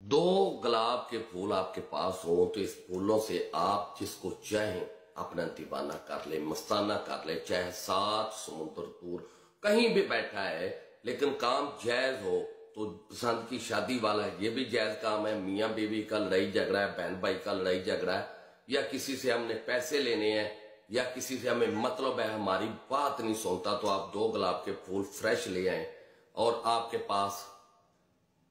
दो गुलाब के फूल आपके पास हो तो इस फूलों से आप जिसको चाहें अपना दीवाना कर ले, मस्ताना कर ले, चाहे 7 समुद्र दूर कहीं भी बैठा है, लेकिन काम जायज हो तो पसंद की शादी वाला है, ये भी जायज काम है। मियाँ बीवी का लड़ाई झगड़ा है, बहन भाई का लड़ाई झगड़ा है, या किसी से हमने पैसे लेने हैं, या किसी से हमें मतलब है, हमारी बात नहीं सुनता, तो आप 2 गुलाब के फूल फ्रेश ले आए। और आपके पास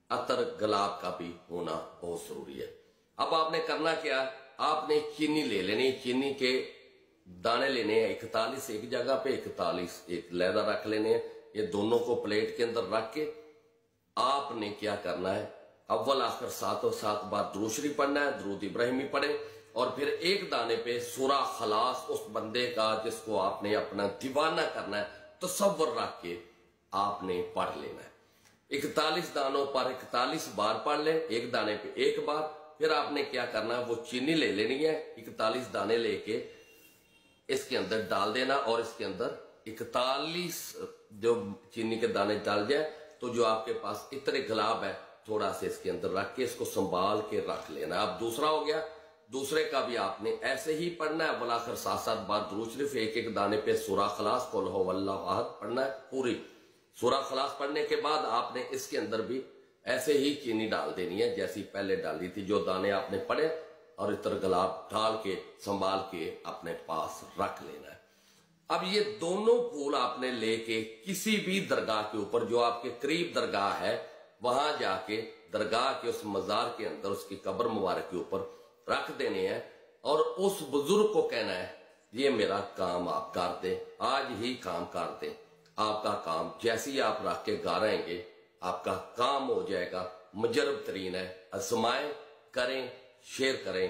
अतर गुलाब का भी होना बहुत जरूरी है। अब आपने करना क्या, आपने चीनी ले लेनी, चीनी के दाने लेने हैं 41 एक जगह पे, 41 एक लहदा रख लेने हैं। ये दोनों को प्लेट के अंदर रख के आपने क्या करना है, अव्वल आखिर 7 बार दुरूद शरीफ पढ़ना है, दुरूद इब्राहिमी पढ़े, और फिर एक दाने पे सूरा खलास उस बंदे का जिसको आपने अपना दीवाना करना है तसव्वुर रख के आपने पढ़ लेना है। 41 दानों पर 41 बार पढ़ ले, एक दाने पे एक बार। फिर आपने क्या करना है, वो चीनी ले लेनी है, 41 दाने लेके इसके अंदर डाल देना, और इसके अंदर 41 जो चीनी के दाने डाल जाए तो जो आपके पास इतने गुलाब है थोड़ा से इसके अंदर रख के इसको संभाल के रख लेना। अब दूसरा हो गया, दूसरे का भी आपने ऐसे ही पढ़ना है, बलाखिर 7 बार दुरूद शरीफ, एक दाने पे सूरा खलास कुल हु वल्लाहु अहद पढ़ना है। पूरी सूरा खलास पढ़ने के बाद आपने इसके अंदर भी ऐसे ही चीनी डाल देनी है जैसी पहले डाली थी, जो दाने आपने पढ़े, और इतर गुलाब डाल के संभाल के अपने पास रख लेना है। अब ये दोनों फूल आपने लेके किसी भी दरगाह के ऊपर जो आपके करीब दरगाह है वहां जाके दरगाह के उस मजार के अंदर उसकी कब्र मुबारक के ऊपर रख देने हैं, और उस बुजुर्ग को कहना है ये मेरा काम आप कर दे, आज ही काम कर दे। आपका काम जैसे ही आप रख के गा रहेंगे आपका काम हो जाएगा। मुजरब तरीन है, आजमाएं, करें, शेयर करें।